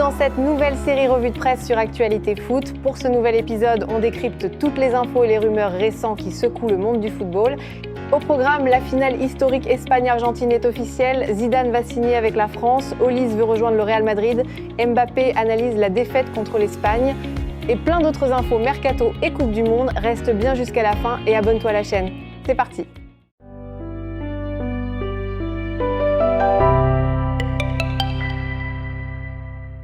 dans cette nouvelle série revue de presse sur Actualité Foot. Pour ce nouvel épisode, on décrypte toutes les infos et les rumeurs récentes qui secouent le monde du football. Au programme, la finale historique Espagne-Argentine est officielle. Zidane va signer avec la France. Olise veut rejoindre le Real Madrid. Mbappé analyse la défaite contre l'Espagne. Et plein d'autres infos mercato et Coupe du Monde. Reste bien jusqu'à la fin et abonne-toi à la chaîne. C'est parti!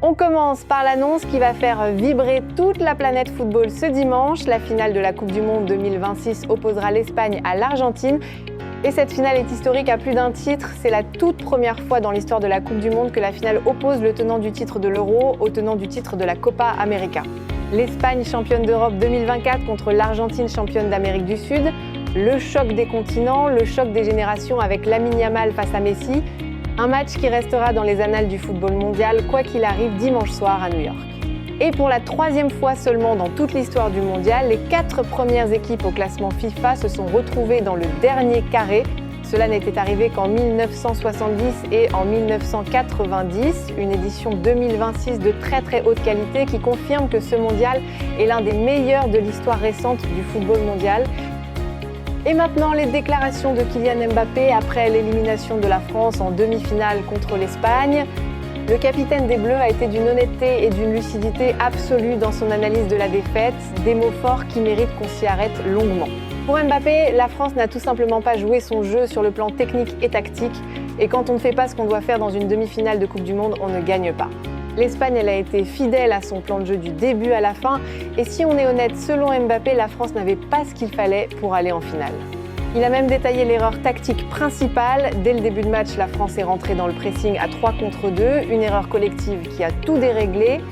On commence par l'annonce qui va faire vibrer toute la planète football ce dimanche. La finale de la Coupe du Monde 2026 opposera l'Espagne à l'Argentine. Et cette finale est historique à plus d'un titre. C'est la toute première fois dans l'histoire de la Coupe du Monde que la finale oppose le tenant du titre de l'Euro au tenant du titre de la Copa América. L'Espagne championne d'Europe 2024 contre l'Argentine championne d'Amérique du Sud. Le choc des continents, le choc des générations avec Lamine Yamal face à Messi. Un match qui restera dans les annales du football mondial, quoi qu'il arrive dimanche soir à New York. Et pour la troisième fois seulement dans toute l'histoire du mondial, les 4 premières équipes au classement FIFA se sont retrouvées dans le dernier carré. Cela n'était arrivé qu'en 1970 et en 1990, une édition 2026 de très haute qualité qui confirme que ce mondial est l'un des meilleurs de l'histoire récente du football mondial. Et maintenant, les déclarations de Kylian Mbappé après l'élimination de la France en demi-finale contre l'Espagne. Le capitaine des Bleus a été d'une honnêteté et d'une lucidité absolue dans son analyse de la défaite, des mots forts qui méritent qu'on s'y arrête longuement. Pour Mbappé, la France n'a tout simplement pas joué son jeu sur le plan technique et tactique, et quand on ne fait pas ce qu'on doit faire dans une demi-finale de Coupe du Monde, on ne gagne pas. L'Espagne, elle a été fidèle à son plan de jeu du début à la fin, et si on est honnête, selon Mbappé, la France n'avait pas ce qu'il fallait pour aller en finale. Il a même détaillé l'erreur tactique principale. Dès le début de match, la France est rentrée dans le pressing à 3 contre 2, une erreur collective qui a tout déréglé.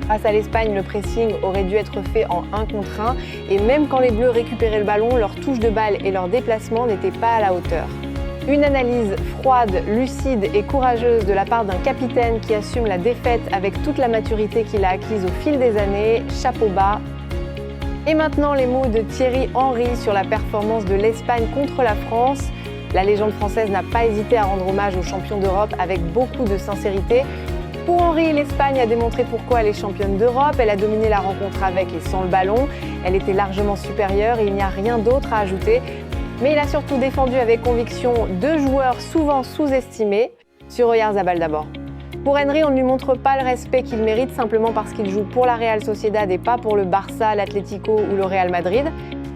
Face à l'Espagne, le pressing aurait dû être fait en 1 contre 1, et même quand les Bleus récupéraient le ballon, leur touche de balle et leur déplacement n'étaient pas à la hauteur. Une analyse froide, lucide et courageuse de la part d'un capitaine qui assume la défaite avec toute la maturité qu'il a acquise au fil des années. Chapeau bas. Et maintenant, les mots de Thierry Henry sur la performance de l'Espagne contre la France. La légende française n'a pas hésité à rendre hommage aux champions d'Europe avec beaucoup de sincérité. Pour Henry, l'Espagne a démontré pourquoi elle est championne d'Europe. Elle a dominé la rencontre avec et sans le ballon. Elle était largement supérieure et il n'y a rien d'autre à ajouter. Mais il a surtout défendu avec conviction 2 joueurs souvent sous-estimés. Sur Oyarzabal d'abord. Pour Henry, on ne lui montre pas le respect qu'il mérite simplement parce qu'il joue pour la Real Sociedad et pas pour le Barça, l'Atlético ou le Real Madrid.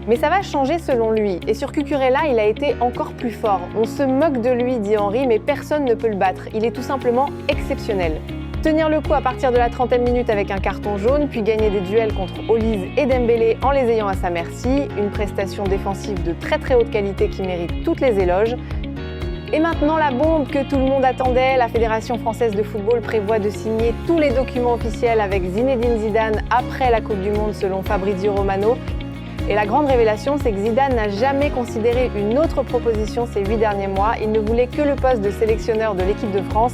Mais ça va changer selon lui. Et sur Cucurella, il a été encore plus fort. On se moque de lui, dit Henry, mais personne ne peut le battre. Il est tout simplement exceptionnel. Tenir le coup à partir de la 30e minute avec un carton jaune, puis gagner des duels contre Olise et Dembélé en les ayant à sa merci. Une prestation défensive de très haute qualité qui mérite toutes les éloges. Et maintenant, la bombe que tout le monde attendait, la Fédération française de football prévoit de signer tous les documents officiels avec Zinedine Zidane après la Coupe du Monde selon Fabrizio Romano. Et la grande révélation, c'est que Zidane n'a jamais considéré une autre proposition ces 8 derniers mois. Il ne voulait que le poste de sélectionneur de l'équipe de France.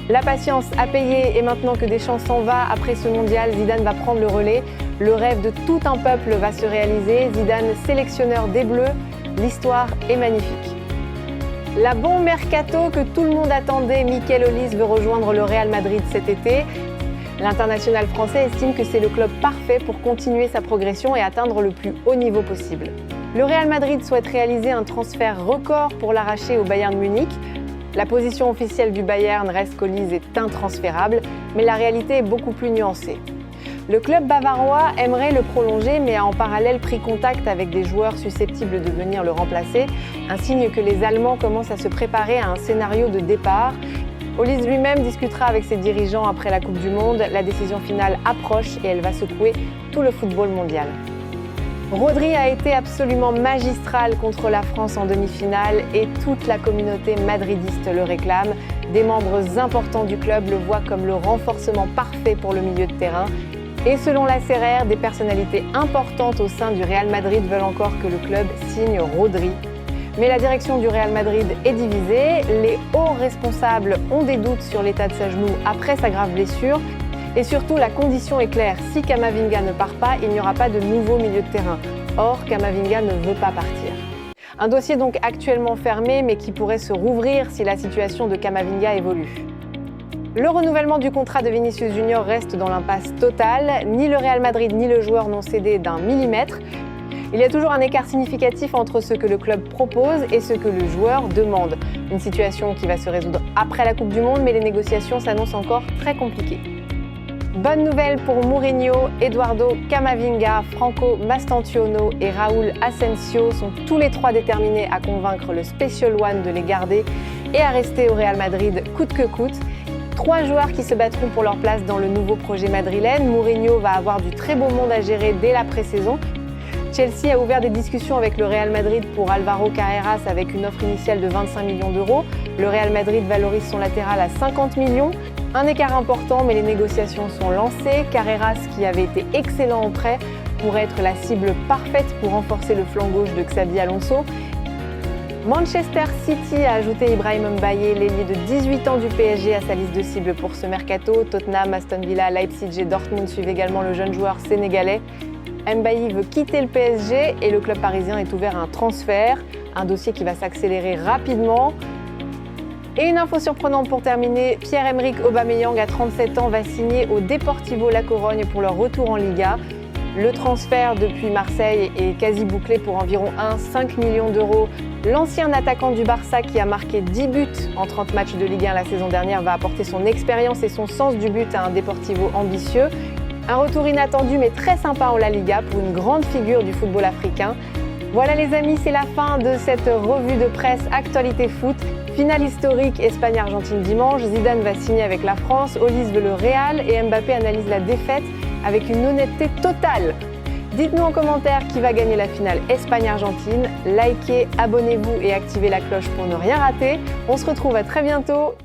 La patience a payé et maintenant que Deschamps s'en va après ce mondial, Zidane va prendre le relais. Le rêve de tout un peuple va se réaliser. Zidane, sélectionneur des Bleus, l'histoire est magnifique. La bombe mercato que tout le monde attendait, Mikel Olise veut rejoindre le Real Madrid cet été. L'international français estime que c'est le club parfait pour continuer sa progression et atteindre le plus haut niveau possible. Le Real Madrid souhaite réaliser un transfert record pour l'arracher au Bayern Munich. La position officielle du Bayern reste qu'Olise est intransférable, mais la réalité est beaucoup plus nuancée. Le club bavarois aimerait le prolonger, mais a en parallèle pris contact avec des joueurs susceptibles de venir le remplacer, un signe que les Allemands commencent à se préparer à un scénario de départ. Olise lui-même discutera avec ses dirigeants après la Coupe du Monde. La décision finale approche et elle va secouer tout le football mondial. Rodri a été absolument magistral contre la France en demi-finale et toute la communauté madridiste le réclame. Des membres importants du club le voient comme le renforcement parfait pour le milieu de terrain. Et selon la CRR, des personnalités importantes au sein du Real Madrid veulent encore que le club signe Rodri. Mais la direction du Real Madrid est divisée. Les hauts responsables ont des doutes sur l'état de sa genou après sa grave blessure. Et surtout, la condition est claire. Si Camavinga ne part pas, il n'y aura pas de nouveau milieu de terrain. Or, Camavinga ne veut pas partir. Un dossier donc actuellement fermé, mais qui pourrait se rouvrir si la situation de Camavinga évolue. Le renouvellement du contrat de Vinicius Junior reste dans l'impasse totale. Ni le Real Madrid ni le joueur n'ont cédé d'un millimètre. Il y a toujours un écart significatif entre ce que le club propose et ce que le joueur demande. Une situation qui va se résoudre après la Coupe du Monde, mais les négociations s'annoncent encore très compliquées. Bonne nouvelle pour Mourinho, Eduardo Camavinga, Franco Mastantuono et Raúl Asensio sont tous les trois déterminés à convaincre le Special One de les garder et à rester au Real Madrid coûte que coûte. 3 joueurs qui se battront pour leur place dans le nouveau projet madrilène. Mourinho va avoir du très beau monde à gérer dès la pré-saison. Chelsea a ouvert des discussions avec le Real Madrid pour Álvaro Carreras avec une offre initiale de 25 millions d'euros. Le Real Madrid valorise son latéral à 50 millions. Un écart important, mais les négociations sont lancées. Carreras, qui avait été excellent en prêt, pourrait être la cible parfaite pour renforcer le flanc gauche de Xabi Alonso. Manchester City a ajouté Ibrahim Mbaye, l'ailier de 18 ans du PSG, à sa liste de cibles pour ce mercato. Tottenham, Aston Villa, Leipzig et Dortmund suivent également le jeune joueur sénégalais. Mbaye veut quitter le PSG et le club parisien est ouvert à un transfert, un dossier qui va s'accélérer rapidement. Et une info surprenante pour terminer, Pierre-Emerick Aubameyang, à 37 ans, va signer au Deportivo La Corogne pour leur retour en Liga. Le transfert depuis Marseille est quasi bouclé pour environ 5 millions d'euros. L'ancien attaquant du Barça, qui a marqué 10 buts en 30 matchs de Ligue 1 la saison dernière, va apporter son expérience et son sens du but à un Deportivo ambitieux. Un retour inattendu mais très sympa en La Liga pour une grande figure du football africain. Voilà les amis, c'est la fin de cette revue de presse Actualité Foot. Finale historique Espagne-Argentine dimanche, Zidane va signer avec la France, Olise veut le Real et Mbappé analyse la défaite avec une honnêteté totale. Dites-nous en commentaire qui va gagner la finale Espagne-Argentine. Likez, abonnez-vous et activez la cloche pour ne rien rater. On se retrouve à très bientôt.